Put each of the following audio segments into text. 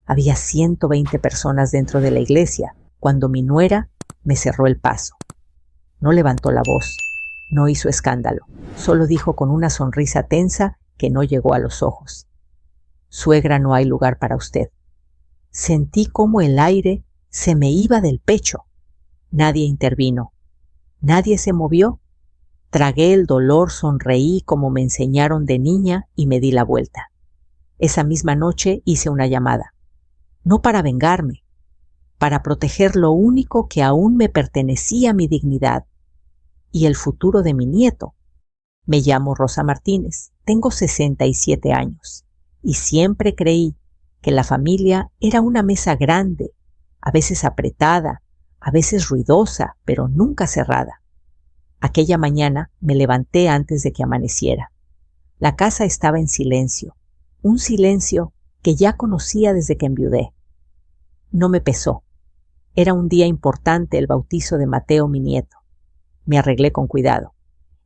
Había 120 personas dentro de la iglesia cuando mi nuera me cerró el paso. No levantó la voz, no hizo escándalo, solo dijo con una sonrisa tensa que no llegó a los ojos: «Suegra, no hay lugar para usted». Sentí como el aire se me iba del pecho. Nadie intervino. Nadie se movió. Tragué el dolor, sonreí como me enseñaron de niña y me di la vuelta. Esa misma noche hice una llamada. No para vengarme, para proteger lo único que aún me pertenecía, mi dignidad y el futuro de mi nieto. Me llamo Rosa Martínez, tengo 67 años y siempre creí que la familia era una mesa grande, a veces apretada, a veces ruidosa, pero nunca cerrada. Aquella mañana me levanté antes de que amaneciera. La casa estaba en silencio, un silencio que ya conocía desde que enviudé. No me pesó. Era un día importante, el bautizo de Mateo, mi nieto. Me arreglé con cuidado.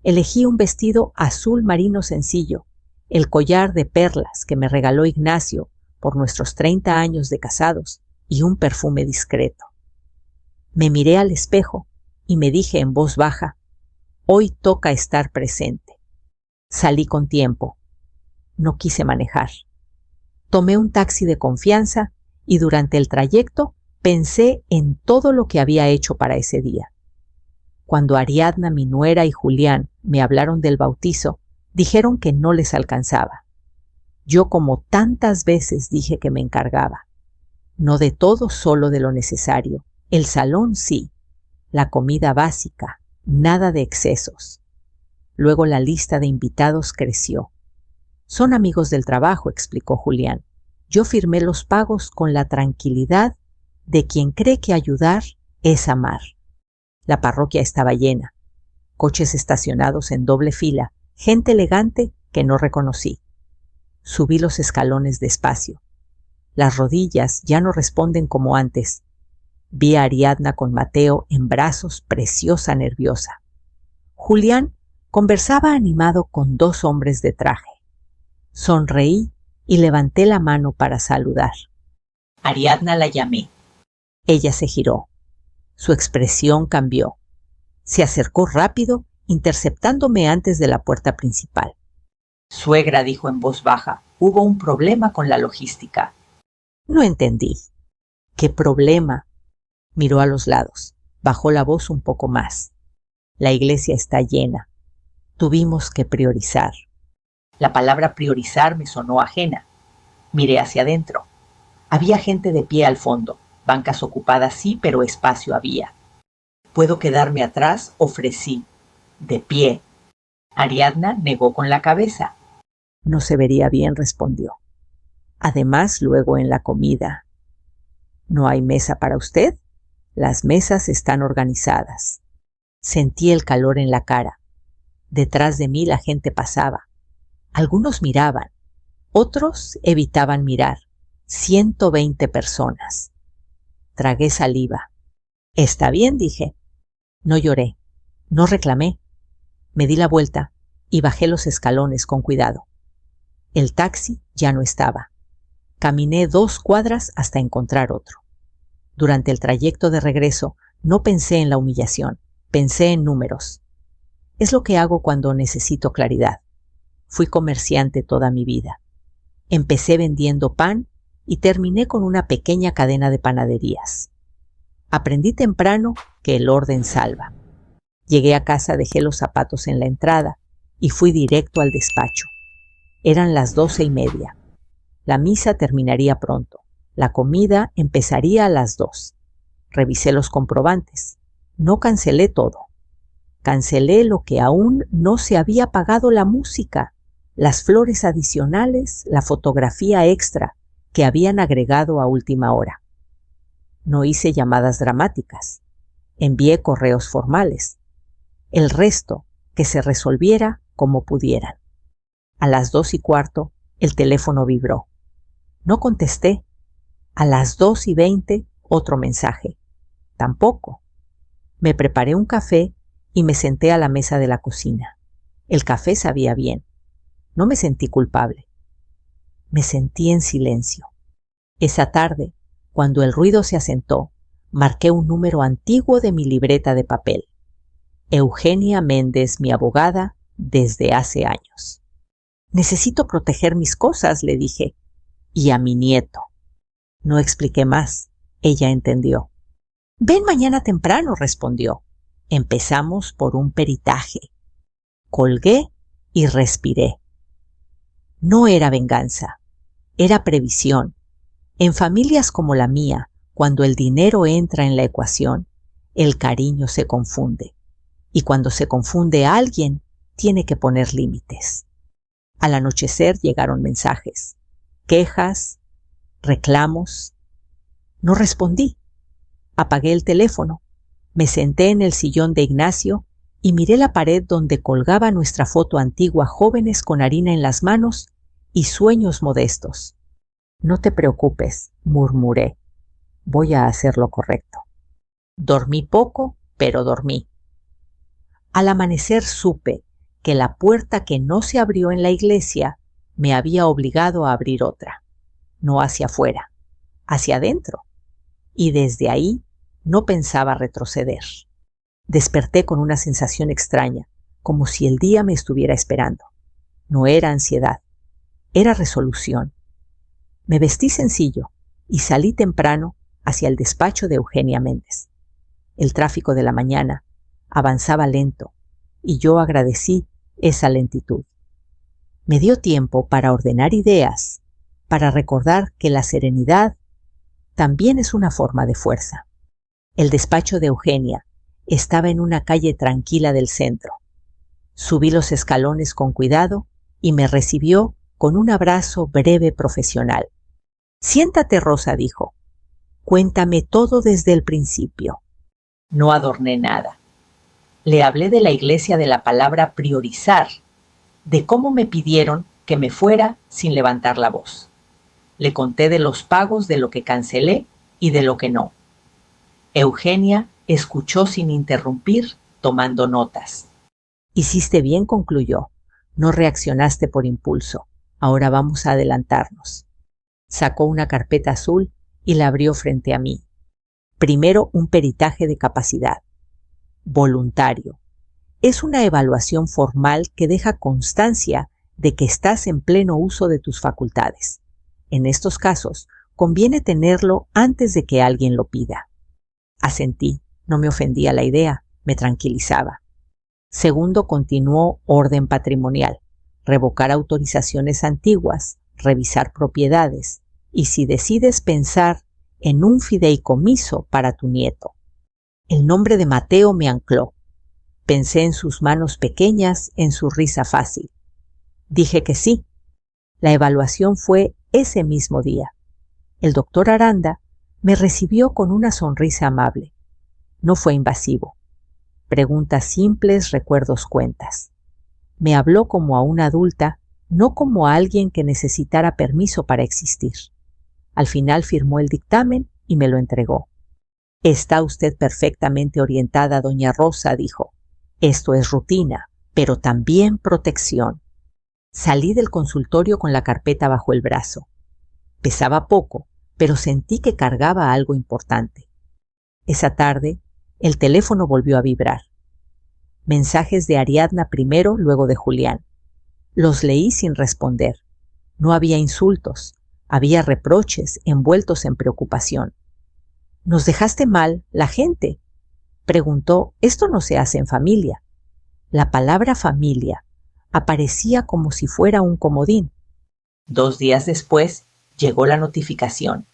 Elegí un vestido azul marino sencillo, el collar de perlas que me regaló Ignacio por nuestros 30 años de casados y un perfume discreto. Me miré al espejo y me dije en voz baja: «Hoy toca estar presente». Salí con tiempo. No quise manejar. Tomé un taxi de confianza y durante el trayecto pensé en todo lo que había hecho para ese día. Cuando Ariadna, mi nuera, y Julián me hablaron del bautizo, dijeron que no les alcanzaba. Yo, como tantas veces, dije que me encargaba. No de todo, solo de lo necesario. El salón sí, la comida básica, nada de excesos. Luego la lista de invitados creció. «Son amigos del trabajo», explicó Julián. «Yo firmé los pagos con la tranquilidad de quien cree que ayudar es amar». La parroquia estaba llena. Coches estacionados en doble fila, gente elegante que no reconocí. Subí los escalones despacio. Las rodillas ya no responden como antes. Vi a Ariadna con Mateo en brazos, preciosa, nerviosa. Julián conversaba animado con 2 hombres de traje. Sonreí y levanté la mano para saludar. Ariadna la llamé. Ella se giró. Su expresión cambió. Se acercó rápido, interceptándome antes de la puerta principal. «Suegra», dijo en voz baja, «hubo un problema con la logística». No entendí. «¿Qué problema?». Miró a los lados. Bajó la voz un poco más. «La iglesia está llena. Tuvimos que priorizar». La palabra priorizar me sonó ajena. Miré hacia adentro. Había gente de pie al fondo. Bancas ocupadas sí, pero espacio había. «¿Puedo quedarme atrás?», ofrecí. «De pie». Ariadna negó con la cabeza. «No se vería bien», respondió. «Además, luego en la comida». «¿No hay mesa para usted?». «Las mesas están organizadas». Sentí el calor en la cara. Detrás de mí la gente pasaba. Algunos miraban, otros evitaban mirar. 120 personas. Tragué saliva. «Está bien», dije. No lloré, no reclamé. Me di la vuelta y bajé los escalones con cuidado. El taxi ya no estaba. Caminé 2 cuadras hasta encontrar otro. Durante el trayecto de regreso no pensé en la humillación, pensé en números. Es lo que hago cuando necesito claridad. Fui comerciante toda mi vida. Empecé vendiendo pan y terminé con una pequeña cadena de panaderías. Aprendí temprano que el orden salva. Llegué a casa, dejé los zapatos en la entrada y fui directo al despacho. Eran las 12:30. La misa terminaría pronto. La comida empezaría a las 2. Revisé los comprobantes. No cancelé todo. Cancelé lo que aún no se había pagado: la música, las flores adicionales, la fotografía extra que habían agregado a última hora. No hice llamadas dramáticas. Envié correos formales. El resto, que se resolviera como pudieran. A las 2:15 el teléfono vibró. No contesté. A las 2:20 otro mensaje. Tampoco. Me preparé un café y me senté a la mesa de la cocina. El café sabía bien. No me sentí culpable. Me sentí en silencio. Esa tarde, cuando el ruido se asentó, marqué un número antiguo de mi libreta de papel. Eugenia Méndez, mi abogada, desde hace años. Necesito proteger mis cosas, le dije, y a mi nieto. No expliqué más. Ella entendió. Ven mañana temprano, respondió. Empezamos por un peritaje. Colgué y respiré. No era venganza, era previsión. En familias como la mía, cuando el dinero entra en la ecuación, el cariño se confunde. Y cuando se confunde a alguien, tiene que poner límites. Al anochecer llegaron mensajes, quejas, reclamos. No respondí. Apagué el teléfono, me senté en el sillón de Ignacio y miré la pared donde colgaba nuestra foto antigua, jóvenes con harina en las manos y sueños modestos. No te preocupes, murmuré. Voy a hacer lo correcto. Dormí poco, pero dormí. Al amanecer supe que la puerta que no se abrió en la iglesia me había obligado a abrir otra. No hacia afuera, hacia adentro. Y desde ahí no pensaba retroceder. Desperté con una sensación extraña, como si el día me estuviera esperando. No era ansiedad, era resolución. Me vestí sencillo y salí temprano hacia el despacho de Eugenia Méndez. El tráfico de la mañana avanzaba lento y yo agradecí esa lentitud. Me dio tiempo para ordenar ideas, para recordar que la serenidad también es una forma de fuerza. El despacho de Eugenia estaba en una calle tranquila del centro. Subí los escalones con cuidado y me recibió con un abrazo breve profesional. Siéntate, Rosa, dijo. Cuéntame todo desde el principio. No adorné nada. Le hablé de la iglesia, de la palabra priorizar, de cómo me pidieron que me fuera sin levantar la voz. Le conté de los pagos, de lo que cancelé y de lo que no. Eugenia escuchó sin interrumpir, tomando notas. Hiciste bien, concluyó. No reaccionaste por impulso. Ahora vamos a adelantarnos. Sacó una carpeta azul y la abrió frente a mí. Primero, un peritaje de capacidad. Voluntario. Es una evaluación formal que deja constancia de que estás en pleno uso de tus facultades. En estos casos, conviene tenerlo antes de que alguien lo pida. Asentí, no me ofendía la idea, me tranquilizaba. Segundo, continuó orden patrimonial, revocar autorizaciones antiguas, revisar propiedades y si decides pensar en un fideicomiso para tu nieto. El nombre de Mateo me ancló. Pensé en sus manos pequeñas, en su risa fácil. Dije que sí. La evaluación fue ese mismo día. El doctor Aranda me recibió con una sonrisa amable. No fue invasivo. Preguntas simples, recuerdos, cuentas. Me habló como a una adulta, no como a alguien que necesitara permiso para existir. Al final firmó el dictamen y me lo entregó. Está usted perfectamente orientada, doña Rosa, dijo. Esto es rutina, pero también protección. Salí del consultorio con la carpeta bajo el brazo. Pesaba poco, pero sentí que cargaba algo importante. Esa tarde, el teléfono volvió a vibrar. Mensajes de Ariadna primero, luego de Julián. Los leí sin responder. No había insultos, había reproches envueltos en preocupación. ¿Nos dejaste mal, la gente? Preguntó. Esto no se hace en familia. La palabra familia aparecía como si fuera un comodín. 2 días después llegó la notificación.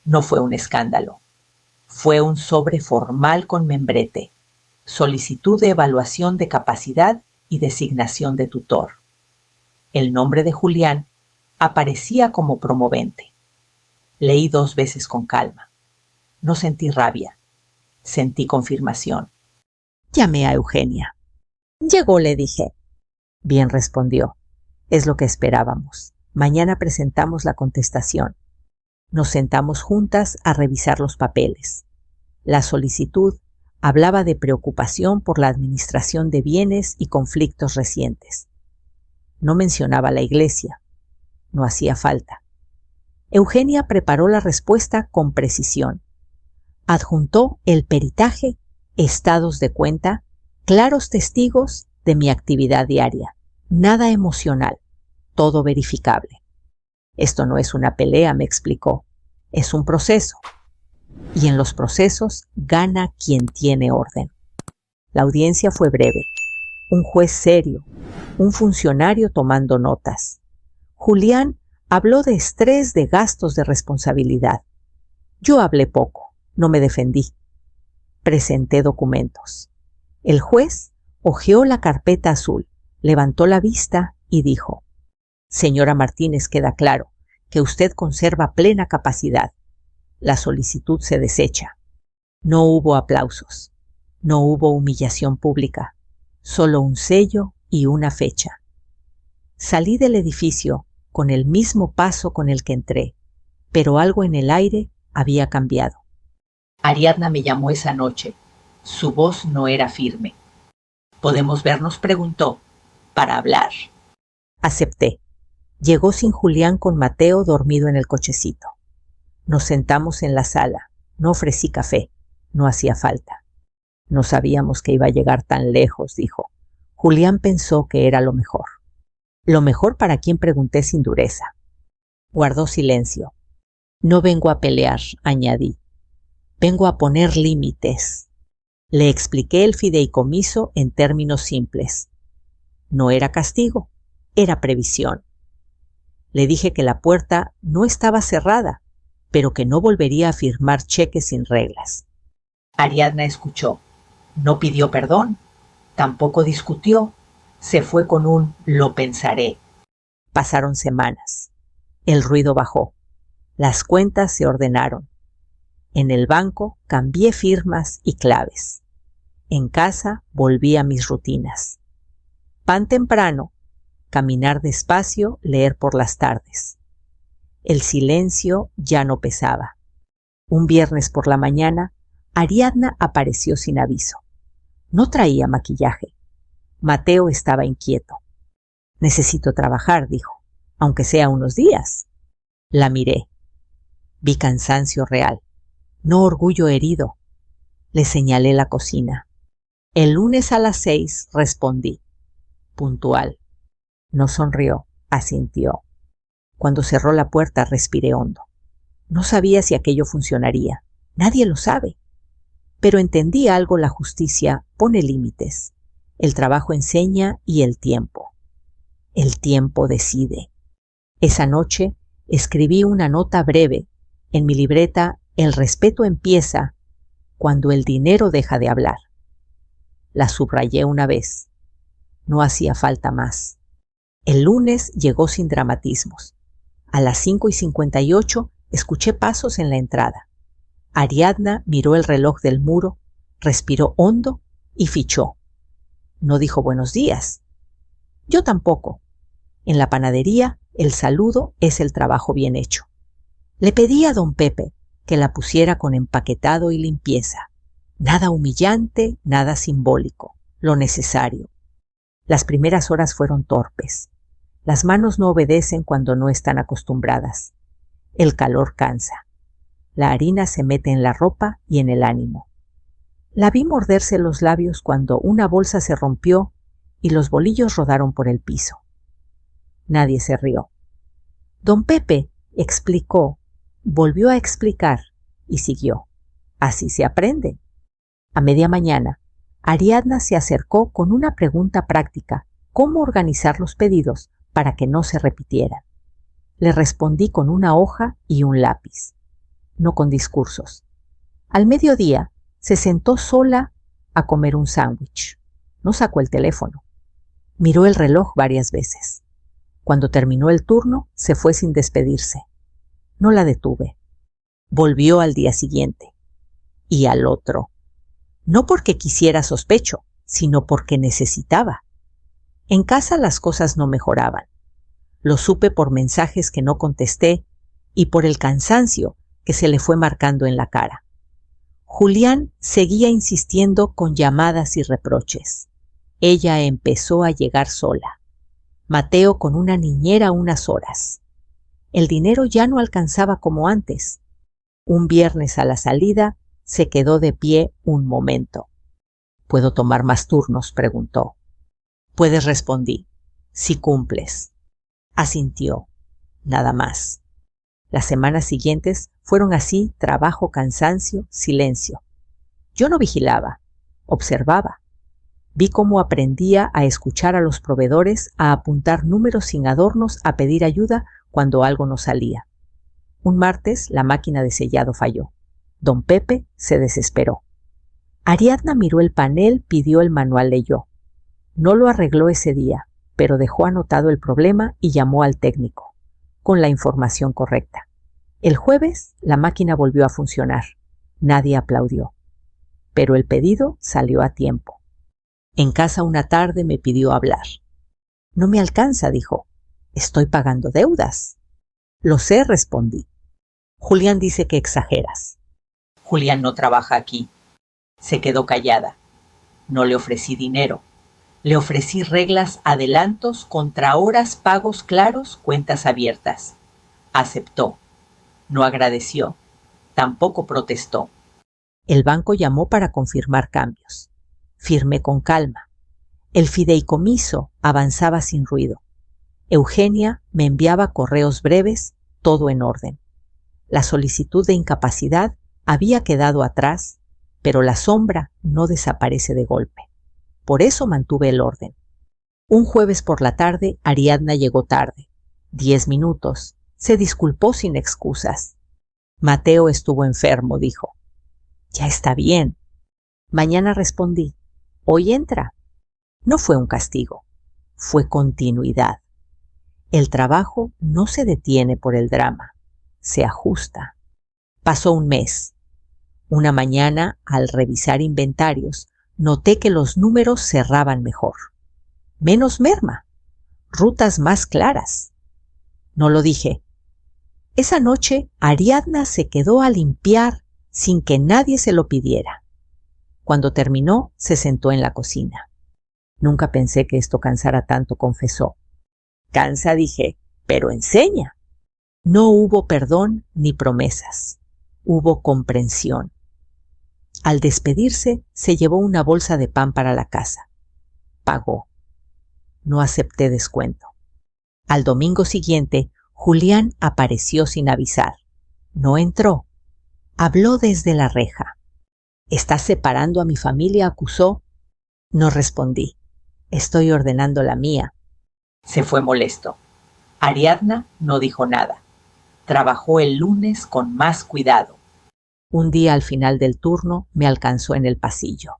No fue un escándalo. Fue un sobre formal con membrete. Solicitud de evaluación de capacidad y designación de tutor. El nombre de Julián aparecía como promovente. Leí 2 veces con calma. No sentí rabia. Sentí confirmación. Llamé a Eugenia. Llegó, le dije. Bien, respondió. Es lo que esperábamos. Mañana presentamos la contestación. Nos sentamos juntas a revisar los papeles. La solicitud hablaba de preocupación por la administración de bienes y conflictos recientes. No mencionaba la iglesia. No hacía falta. Eugenia preparó la respuesta con precisión. Adjuntó el peritaje, estados de cuenta, claros testigos de mi actividad diaria. Nada emocional, todo verificable. Esto no es una pelea, me explicó. Es un proceso. Y en los procesos gana quien tiene orden. La audiencia fue breve. Un juez serio, un funcionario tomando notas. Julián habló de estrés, de gastos, de responsabilidad. Yo hablé poco, no me defendí. Presenté documentos. El juez hojeó la carpeta azul, levantó la vista y dijo: Señora Martínez, queda claro que usted conserva plena capacidad. La solicitud se desecha. No hubo aplausos, no hubo humillación pública, solo un sello y una fecha. Salí del edificio con el mismo paso con el que entré, pero algo en el aire había cambiado. Ariadna me llamó esa noche. Su voz no era firme. ¿Podemos vernos?, preguntó, para hablar. Acepté. Llegó sin Julián con Mateo dormido en el cochecito. Nos sentamos en la sala. No ofrecí café. No hacía falta. No sabíamos que iba a llegar tan lejos, dijo. Julián pensó que era lo mejor. Lo mejor para quien, pregunté sin dureza. Guardó silencio. No vengo a pelear, añadí. Vengo a poner límites. Le expliqué el fideicomiso en términos simples. No era castigo, era previsión. Le dije que la puerta no estaba cerrada, pero que no volvería a firmar cheques sin reglas. Ariadna escuchó. No pidió perdón, tampoco discutió. Se fue con un lo pensaré. Pasaron semanas. El ruido bajó. Las cuentas se ordenaron. En el banco cambié firmas y claves. En casa volví a mis rutinas. Pan temprano, caminar despacio, leer por las tardes. El silencio ya no pesaba. Un viernes por la mañana, Ariadna apareció sin aviso. No traía maquillaje. Mateo estaba inquieto. Necesito trabajar, dijo, aunque sea unos días. La miré. Vi cansancio real, no orgullo herido. Le señalé la cocina. El lunes a las 6, respondí. Puntual. No sonrió, asintió. Cuando cerró la puerta respiré hondo. No sabía si aquello funcionaría. Nadie lo sabe. Pero entendí algo: la justicia pone límites. El trabajo enseña y el tiempo. El tiempo decide. Esa noche escribí una nota breve. En mi libreta: el respeto empieza cuando el dinero deja de hablar. La subrayé una vez. No hacía falta más. El lunes llegó sin dramatismos. A las 5:58 escuché pasos en la entrada. Ariadna miró el reloj del muro, respiró hondo y fichó. No dijo buenos días. Yo tampoco. En la panadería, el saludo es el trabajo bien hecho. Le pedí a don Pepe que la pusiera con empaquetado y limpieza. Nada humillante, nada simbólico, lo necesario. Las primeras horas fueron torpes. Las manos no obedecen cuando no están acostumbradas. El calor cansa. La harina se mete en la ropa y en el ánimo. La vi morderse los labios cuando una bolsa se rompió y los bolillos rodaron por el piso. Nadie se rió. Don Pepe explicó, volvió a explicar y siguió. Así se aprende. A media mañana, Ariadna se acercó con una pregunta práctica: ¿cómo organizar los pedidos para que no se repitieran? Le respondí con una hoja y un lápiz, no con discursos. Al mediodía se sentó sola a comer un sándwich. No sacó el teléfono. Miró el reloj varias veces. Cuando terminó el turno, se fue sin despedirse. No la detuve. Volvió al día siguiente. Y al otro. No porque quisiera, sospecho, sino porque necesitaba. En casa las cosas no mejoraban. Lo supe por mensajes que no contesté y por el cansancio que se le fue marcando en la cara. Julián seguía insistiendo con llamadas y reproches. Ella empezó a llegar sola. Mateo con una niñera unas horas. El dinero ya no alcanzaba como antes. Un viernes a la salida, se quedó de pie un momento. —¿Puedo tomar más turnos? —preguntó. —Puedes, respondí, si cumples. Asintió. Nada más. Las semanas siguientes fueron así: trabajo, cansancio, silencio. Yo no vigilaba, observaba. Vi cómo aprendía a escuchar a los proveedores, a apuntar números sin adornos, a pedir ayuda cuando algo no salía. Un martes la máquina de sellado falló. Don Pepe se desesperó. Ariadna miró el panel, pidió el manual, leyó. No lo arregló ese día, pero dejó anotado el problema y llamó al técnico, con la información correcta. El jueves la máquina volvió a funcionar. Nadie aplaudió. Pero el pedido salió a tiempo. En casa una tarde me pidió hablar. No me alcanza, dijo. Estoy pagando deudas. Lo sé, respondí. Julián dice que exageras. Julián no trabaja aquí. Se quedó callada. No le ofrecí dinero. Le ofrecí reglas, adelantos, contrahoras, pagos claros, cuentas abiertas. Aceptó. No agradeció. Tampoco protestó. El banco llamó para confirmar cambios. Firmé con calma. El fideicomiso avanzaba sin ruido. Eugenia me enviaba correos breves, todo en orden. La solicitud de incapacidad había quedado atrás, pero la sombra no desaparece de golpe. Por eso mantuve el orden. Un jueves por la tarde, Ariadna llegó tarde. 10 minutos. Se disculpó sin excusas. Mateo estuvo enfermo, dijo. Ya está bien. Mañana, respondí. Hoy entra. No fue un castigo. Fue continuidad. El trabajo no se detiene por el drama. Se ajusta. Pasó un mes. Una mañana, al revisar inventarios, noté que los números cerraban mejor. Menos merma. Rutas más claras. No lo dije. Esa noche, Ariadna se quedó a limpiar sin que nadie se lo pidiera. Cuando terminó, se sentó en la cocina. Nunca pensé que esto cansara tanto, confesó. Cansa, dije, pero enseña. No hubo perdón ni promesas. Hubo comprensión. Al despedirse, se llevó una bolsa de pan para la casa. Pagó. No acepté descuento. Al domingo siguiente, Julián apareció sin avisar. No entró. Habló desde la reja. —¿Estás separando a mi familia?, acusó. No respondí. Estoy ordenando la mía. Se fue molesto. Ariadna no dijo nada. Trabajó el lunes con más cuidado. Un día, al final del turno, me alcanzó en el pasillo.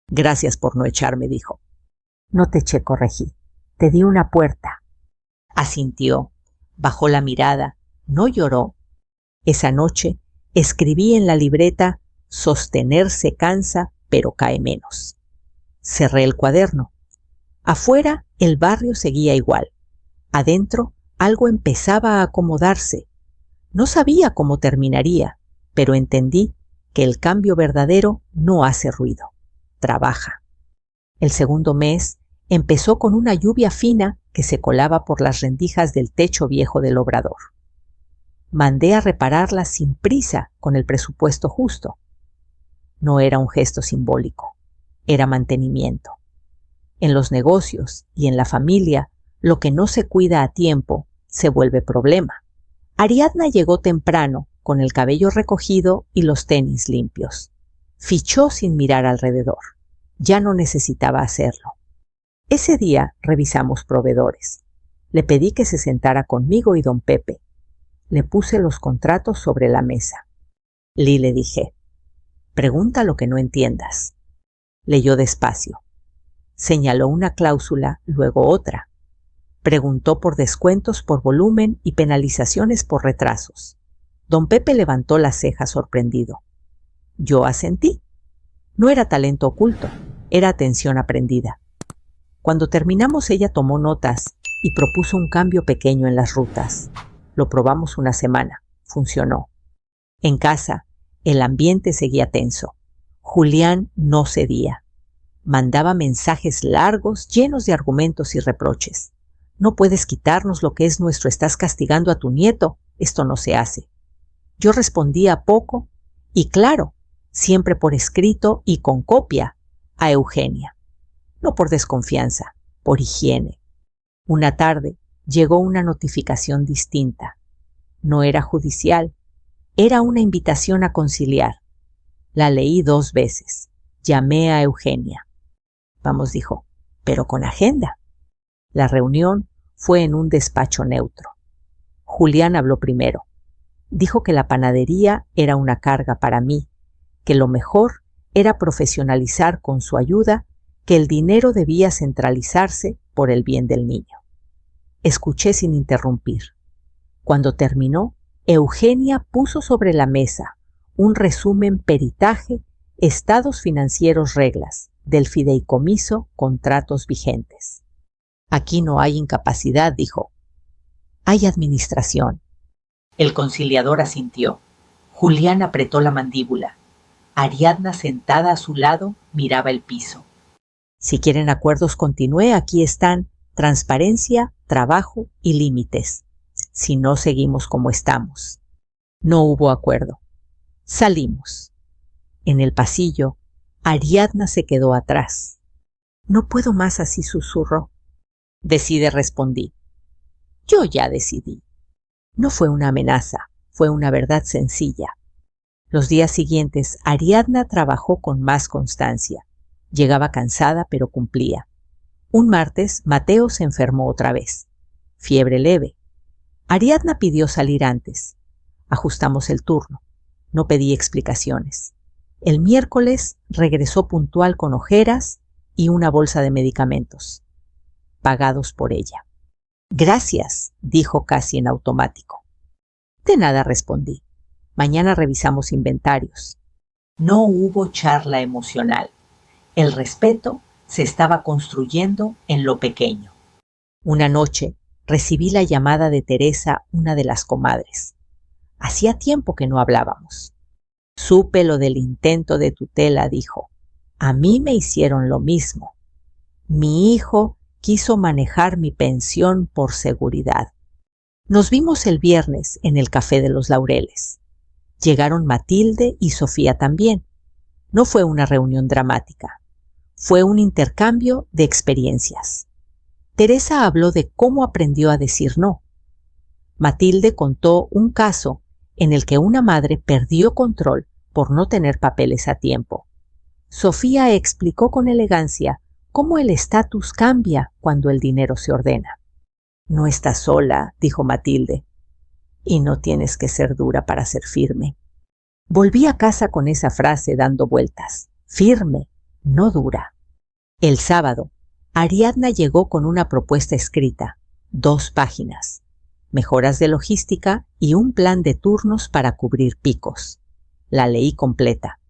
Gracias por no echarme, dijo. No te eché, corregí. Te di una puerta. Asintió. Bajó la mirada. No lloró. Esa noche escribí en la libreta: sostenerse cansa, pero cae menos. Cerré el cuaderno. Afuera, el barrio seguía igual. Adentro, algo empezaba a acomodarse. No sabía cómo terminaría, pero entendí que el cambio verdadero no hace ruido, trabaja. El segundo mes empezó con una lluvia fina que se colaba por las rendijas del techo viejo del obrador. Mandé a repararla sin prisa, con el presupuesto justo. No era un gesto simbólico, era mantenimiento. En los negocios y en la familia, lo que no se cuida a tiempo se vuelve problema. Ariadna llegó temprano, con el cabello recogido y los tenis limpios. Fichó sin mirar alrededor. Ya no necesitaba hacerlo. Ese día revisamos proveedores. Le pedí que se sentara conmigo y don Pepe. Le puse los contratos sobre la mesa. Le dije, pregunta lo que no entiendas. Leyó despacio. Señaló una cláusula, luego otra. Preguntó por descuentos por volumen y penalizaciones por retrasos. Don Pepe levantó las cejas sorprendido. Yo asentí. No era talento oculto, era atención aprendida. Cuando terminamos, ella tomó notas y propuso un cambio pequeño en las rutas. Lo probamos una semana. Funcionó. En casa, el ambiente seguía tenso. Julián no cedía. Mandaba mensajes largos, llenos de argumentos y reproches. No puedes quitarnos lo que es nuestro, estás castigando a tu nieto. Esto no se hace. Yo respondía poco y claro, siempre por escrito y con copia, a Eugenia. No por desconfianza, por higiene. Una tarde llegó una notificación distinta. No era judicial, era una invitación a conciliar. La leí 2 veces. Llamé a Eugenia. Vamos, dijo, pero con agenda. La reunión fue en un despacho neutro. Julián habló primero. Dijo que la panadería era una carga para mí, que lo mejor era profesionalizar con su ayuda, que el dinero debía centralizarse por el bien del niño. Escuché sin interrumpir. Cuando terminó, Eugenia puso sobre la mesa un resumen peritaje, estados financieros, reglas, del fideicomiso, contratos vigentes. Aquí no hay incapacidad, dijo. Hay administración. El conciliador asintió. Julián apretó la mandíbula. Ariadna, sentada a su lado, miraba el piso. Si quieren acuerdos, continúe. Aquí están transparencia, trabajo y límites. Si no, seguimos como estamos. No hubo acuerdo. Salimos. En el pasillo, Ariadna se quedó atrás. No puedo más así, susurró. Decide, respondí. Yo ya decidí. No fue una amenaza, fue una verdad sencilla. Los días siguientes, Ariadna trabajó con más constancia. Llegaba cansada, pero cumplía. Un martes, Mateo se enfermó otra vez. Fiebre leve. Ariadna pidió salir antes. Ajustamos el turno. No pedí explicaciones. El miércoles regresó puntual con ojeras y una bolsa de medicamentos, pagados por ella. Gracias, dijo casi en automático. De nada, respondí. Mañana revisamos inventarios. No hubo charla emocional. El respeto se estaba construyendo en lo pequeño. Una noche recibí la llamada de Teresa, una de las comadres. Hacía tiempo que no hablábamos. Supe lo del intento de tutela, dijo. A mí me hicieron lo mismo. Mi hijo quiso manejar mi pensión por seguridad. Nos vimos el viernes en el Café de los Laureles. Llegaron Matilde y Sofía también. No fue una reunión dramática. Fue un intercambio de experiencias. Teresa habló de cómo aprendió a decir no. Matilde contó un caso en el que una madre perdió control por no tener papeles a tiempo. Sofía explicó con elegancia cómo el estatus cambia cuando el dinero se ordena. No estás sola, dijo Matilde, y no tienes que ser dura para ser firme. Volví a casa con esa frase dando vueltas. Firme, no dura. El sábado, Ariadna llegó con una propuesta escrita, 2 páginas, mejoras de logística y un plan de turnos para cubrir picos. La leí completa.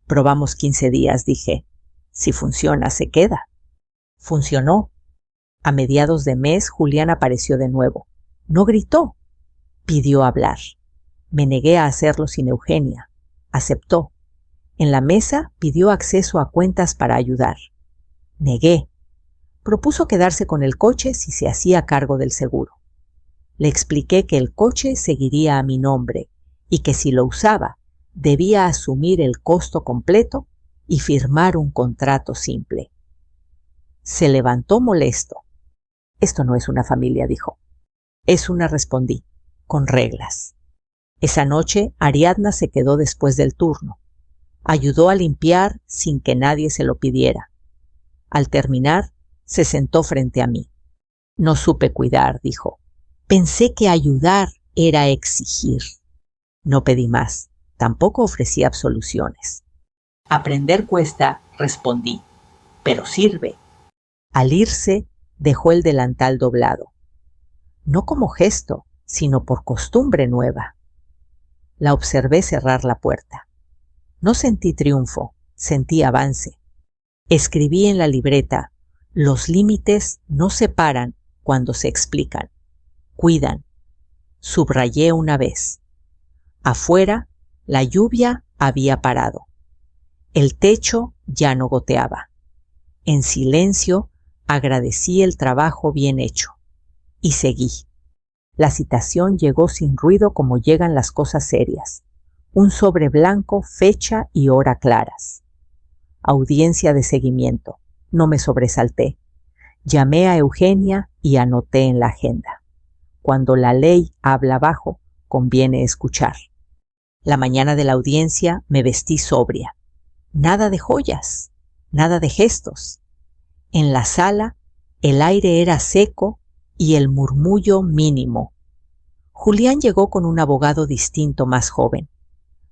Probamos 15 días, dije. Si funciona, se queda. Funcionó. A mediados de mes, Julián apareció de nuevo. No gritó. Pidió hablar. Me negué a hacerlo sin Eugenia. Aceptó. En la mesa pidió acceso a cuentas para ayudar. Negué. Propuso quedarse con el coche si se hacía cargo del seguro. Le expliqué que el coche seguiría a mi nombre y que si lo usaba, debía asumir el costo completo y firmar un contrato simple. Se levantó molesto. Esto no es una familia, dijo. Es una, respondí, con reglas. Esa noche Ariadna se quedó después del turno. Ayudó a limpiar sin que nadie se lo pidiera. Al terminar, se sentó frente a mí. No supe cuidar, dijo. Pensé que ayudar era exigir. No pedí más. Tampoco ofrecí absoluciones. Aprender cuesta, respondí, pero sirve. Al irse, dejó el delantal doblado. No como gesto, sino por costumbre nueva. La observé cerrar la puerta. No sentí triunfo, sentí avance. Escribí en la libreta, los límites no se paran cuando se explican, cuidan. Subrayé una vez. Afuera, la lluvia había parado. El techo ya no goteaba. En silencio, agradecí el trabajo bien hecho. y seguí. La citación llegó sin ruido como llegan las cosas serias. Un sobre blanco, fecha y hora claras. Audiencia de seguimiento. No me sobresalté. Llamé a Eugenia y anoté en la agenda. Cuando la ley habla bajo, conviene escuchar. La mañana de la audiencia me vestí sobria. Nada de joyas, nada de gestos. En la sala el aire era seco y el murmullo mínimo. Julián llegó con un abogado distinto más joven.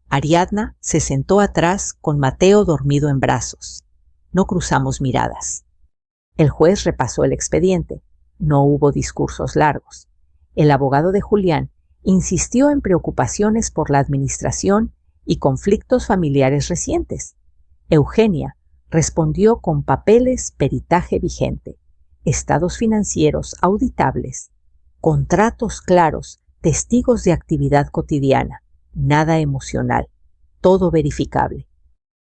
Ariadna se sentó atrás con Mateo dormido en brazos. No cruzamos miradas. El juez repasó el expediente. No hubo discursos largos. El abogado de Julián insistió en preocupaciones por la administración y conflictos familiares recientes. Eugenia respondió con papeles, peritaje vigente, estados financieros auditables, contratos claros, testigos de actividad cotidiana, nada emocional, todo verificable.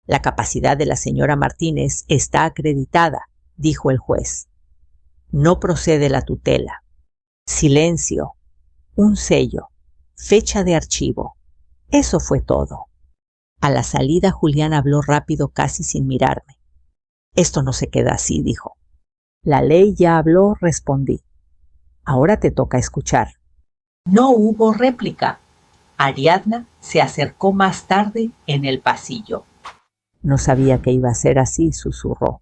La capacidad de la señora Martínez está acreditada, dijo el juez. No procede la tutela. Silencio, un sello, fecha de archivo. Eso fue todo. A la salida Julián habló rápido, casi sin mirarme. Esto no se queda así, dijo. La ley ya habló, respondí. Ahora te toca escuchar. No hubo réplica. Ariadna se acercó más tarde en el pasillo. No sabía que iba a ser así, susurró.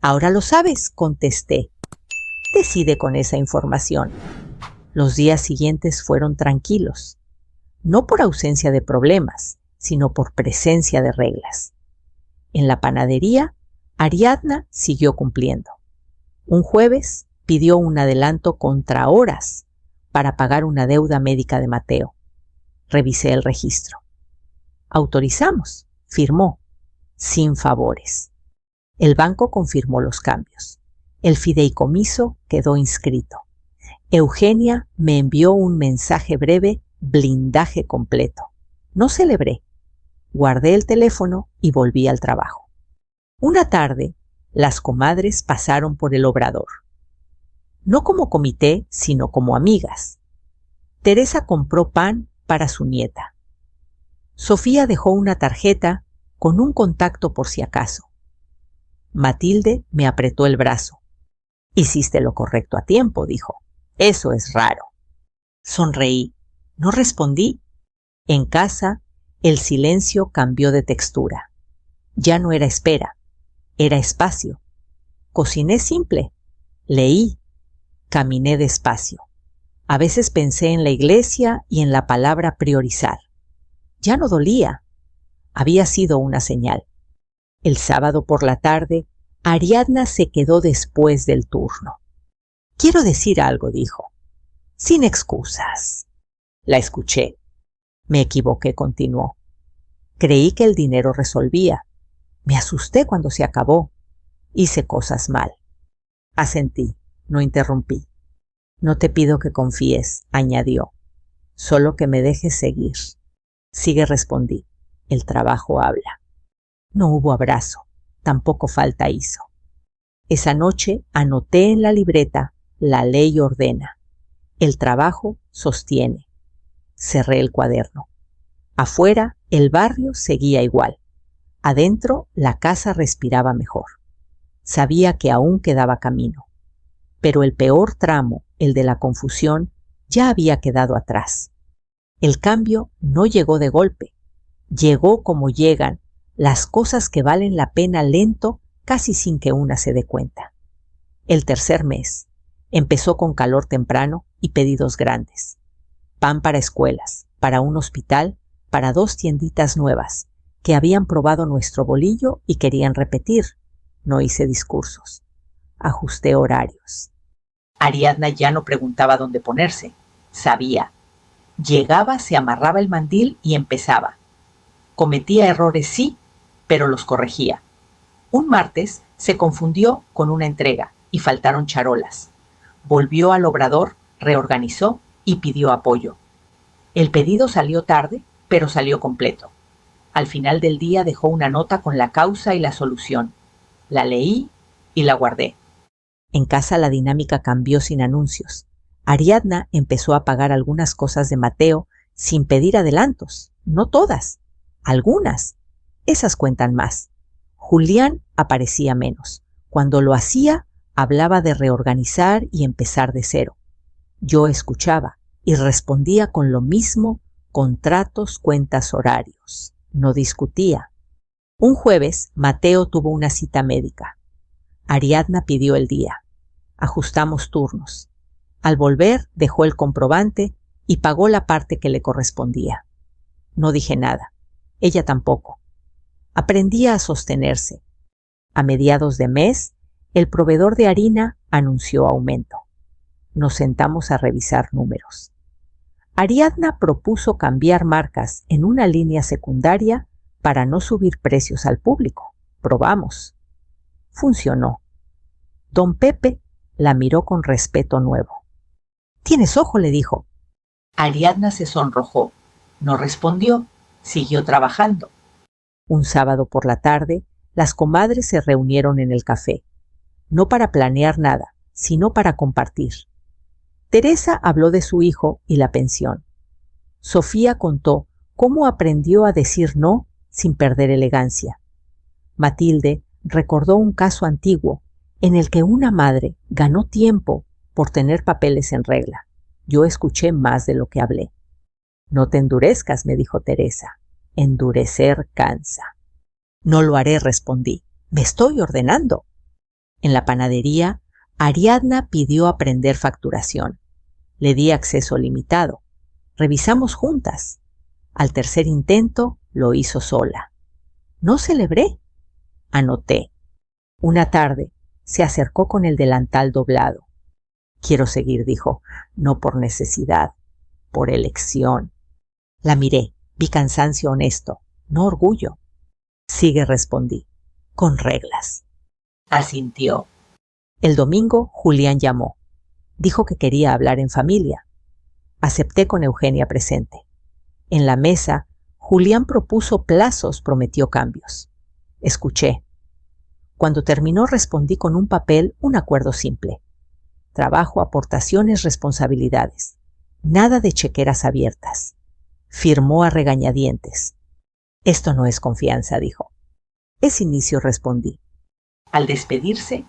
Ahora lo sabes, contesté. Decide con esa información. Los días siguientes fueron tranquilos, no por ausencia de problemas, sino por presencia de reglas. En la panadería, Ariadna siguió cumpliendo. Un jueves pidió un adelanto contra horas para pagar una deuda médica de Mateo. Revisé el registro. Autorizamos, firmó, sin favores. El banco confirmó los cambios. El fideicomiso quedó inscrito. Eugenia me envió un mensaje breve, blindaje completo. No celebré. Guardé el teléfono y volví al trabajo. Una tarde, las comadres pasaron por el obrador. No como comité, sino como amigas. Teresa compró pan para su nieta. Sofía dejó una tarjeta con un contacto por si acaso. Matilde me apretó el brazo. Hiciste lo correcto a tiempo, dijo. Eso es raro. Sonreí. No respondí. En casa, el silencio cambió de textura. Ya no era espera, era espacio. Cociné simple, leí, caminé despacio. A veces pensé en la iglesia y en la palabra priorizar. Ya no dolía. Había sido una señal. El sábado por la tarde, Ariadna se quedó después del turno. Quiero decir algo, dijo. Sin excusas. La escuché. Me equivoqué, continuó. Creí que el dinero resolvía. Me asusté cuando se acabó. Hice cosas mal. Asentí, no interrumpí. No te pido que confíes, añadió. Solo que me dejes seguir. Sigue, respondí. El trabajo habla. No hubo abrazo. Tampoco falta hizo. Esa noche anoté en la libreta: la ley ordena. El trabajo sostiene. Cerré el cuaderno. Afuera, el barrio seguía igual. Adentro, la casa respiraba mejor. Sabía que aún quedaba camino. Pero el peor tramo, el de la confusión, ya había quedado atrás. El cambio no llegó de golpe. Llegó como llegan las cosas que valen la pena, lento, casi sin que una se dé cuenta. El tercer mes empezó con calor temprano y pedidos grandes. Pan para escuelas, para un hospital, para 2 tienditas nuevas que habían probado nuestro bolillo y querían repetir. No hice discursos. Ajusté horarios. Ariadna ya no preguntaba dónde ponerse. Sabía. Llegaba, se amarraba el mandil y empezaba. Cometía errores, sí, pero los corregía. Un martes se confundió con una entrega y faltaron charolas. Volvió al obrador, reorganizó y pidió apoyo. El pedido salió tarde, pero salió completo. Al final del día dejó una nota con la causa y la solución. La leí y la guardé. En casa la dinámica cambió sin anuncios. Ariadna empezó a pagar algunas cosas de Mateo sin pedir adelantos. No todas, algunas. Esas cuentan más. Julián aparecía menos. Cuando lo hacía, hablaba de reorganizar y empezar de cero. Yo escuchaba y respondía con lo mismo: contratos, cuentas, horarios. No discutía. Un jueves, Mateo tuvo una cita médica. Ariadna pidió el día. Ajustamos turnos. Al volver, dejó el comprobante y pagó la parte que le correspondía. No dije nada. Ella tampoco. Aprendía a sostenerse. A mediados de mes, el proveedor de harina anunció aumento. Nos sentamos a revisar números. Ariadna propuso cambiar marcas en una línea secundaria para no subir precios al público. Probamos. Funcionó. Don Pepe la miró con respeto nuevo. «Tienes ojo», le dijo. Ariadna se sonrojó. No respondió. Siguió trabajando. Un sábado por la tarde, las comadres se reunieron en el café. No para planear nada, sino para compartir. Teresa habló de su hijo y la pensión. Sofía contó cómo aprendió a decir no sin perder elegancia. Matilde recordó un caso antiguo en el que una madre ganó tiempo por tener papeles en regla. Yo escuché más de lo que hablé. «No te endurezcas», me dijo Teresa. «Endurecer cansa». «No lo haré», respondí. «Me estoy ordenando». En la panadería, Ariadna pidió aprender facturación. Le di acceso limitado. Revisamos juntas. Al tercer intento, lo hizo sola. No celebré. Anoté. Una tarde, se acercó con el delantal doblado. «Quiero seguir», dijo, «no por necesidad, por elección». La miré, vi cansancio honesto, no orgullo. «Sigue», respondí, «con reglas». Asintió. El domingo, Julián llamó. Dijo que quería hablar en familia. Acepté con Eugenia presente. En la mesa, Julián propuso plazos, prometió cambios. Escuché. Cuando terminó, respondí con un papel un acuerdo simple. Trabajo, aportaciones, responsabilidades. Nada de chequeras abiertas. Firmó a regañadientes. «Esto no es confianza», dijo. «Es inicio», respondí. Al despedirse,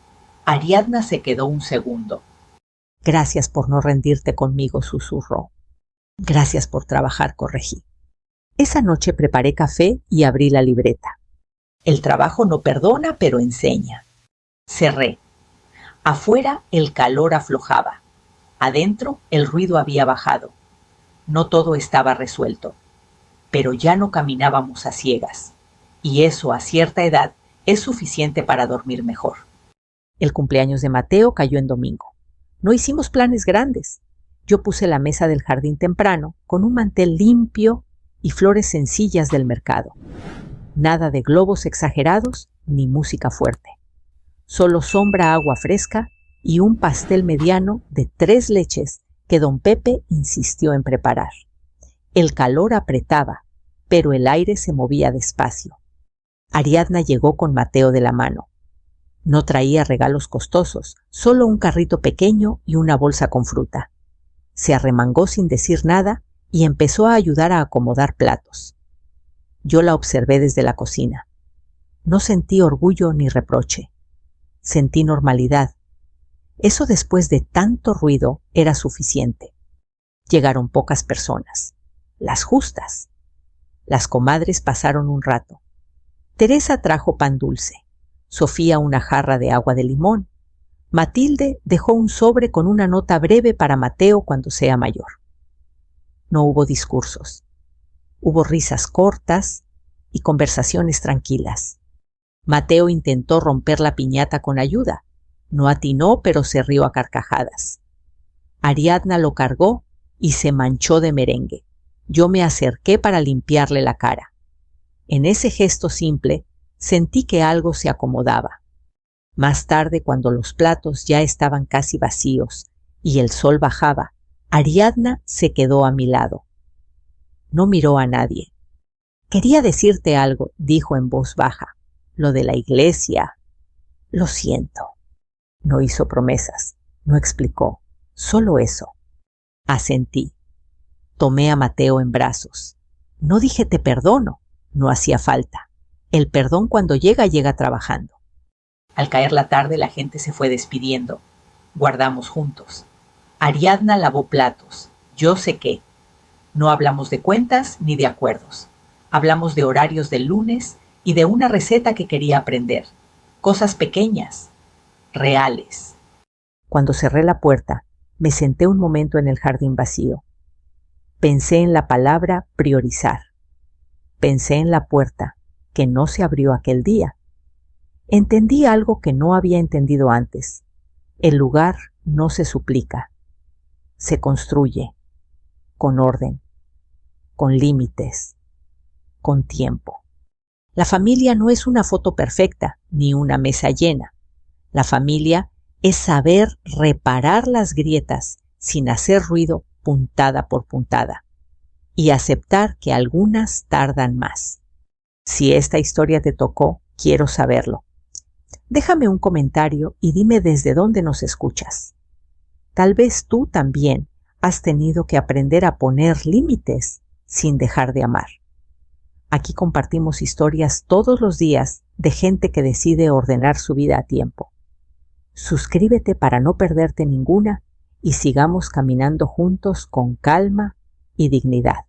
Ariadna se quedó un segundo. «Gracias por no rendirte conmigo», susurró. «Gracias por trabajar», corregí. Esa noche preparé café y abrí la libreta. El trabajo no perdona, pero enseña. Cerré. Afuera el calor aflojaba. Adentro el ruido había bajado. No todo estaba resuelto. Pero ya no caminábamos a ciegas. Y eso a cierta edad es suficiente para dormir mejor. El cumpleaños de Mateo cayó en domingo. No hicimos planes grandes. Yo puse la mesa del jardín temprano con un mantel limpio y flores sencillas del mercado. Nada de globos exagerados ni música fuerte. Solo sombra, agua fresca y un pastel mediano de 3 leches que don Pepe insistió en preparar. El calor apretaba, pero el aire se movía despacio. Ariadna llegó con Mateo de la mano. No traía regalos costosos, solo un carrito pequeño y una bolsa con fruta. Se arremangó sin decir nada y empezó a ayudar a acomodar platos. Yo la observé desde la cocina. No sentí orgullo ni reproche. Sentí normalidad. Eso, después de tanto ruido, era suficiente. Llegaron pocas personas, las justas. Las comadres pasaron un rato. Teresa trajo pan dulce, Sofía una jarra de agua de limón. Matilde dejó un sobre con una nota breve para Mateo cuando sea mayor. No hubo discursos. Hubo risas cortas y conversaciones tranquilas. Mateo intentó romper la piñata con ayuda. No atinó, pero se rió a carcajadas. Ariadna lo cargó y se manchó de merengue. Yo me acerqué para limpiarle la cara. En ese gesto simple sentí que algo se acomodaba. Más tarde, cuando los platos ya estaban casi vacíos y el sol bajaba, Ariadna se quedó a mi lado. No miró a nadie. «Quería decirte algo», dijo en voz baja. «Lo de la iglesia. Lo siento». No hizo promesas, no explicó, solo eso. Asentí. Tomé a Mateo en brazos. No dije te perdono, no hacía falta. El perdón cuando llega, llega trabajando. Al caer la tarde la gente se fue despidiendo. Guardamos juntos. Ariadna lavó platos. Yo sequé. No hablamos de cuentas ni de acuerdos. Hablamos de horarios del lunes y de una receta que quería aprender. Cosas pequeñas, reales. Cuando cerré la puerta, me senté un momento en el jardín vacío. Pensé en la palabra priorizar. Pensé en la puerta que no se abrió aquel día. Entendí algo que no había entendido antes. El lugar no se suplica, se construye, con orden, con límites, con tiempo. La familia no es una foto perfecta ni una mesa llena. La familia es saber reparar las grietas sin hacer ruido puntada por puntada y aceptar que algunas tardan más. Si esta historia te tocó, quiero saberlo. Déjame un comentario y dime desde dónde nos escuchas. Tal vez tú también has tenido que aprender a poner límites sin dejar de amar. Aquí compartimos historias todos los días de gente que decide ordenar su vida a tiempo. Suscríbete para no perderte ninguna y sigamos caminando juntos con calma y dignidad.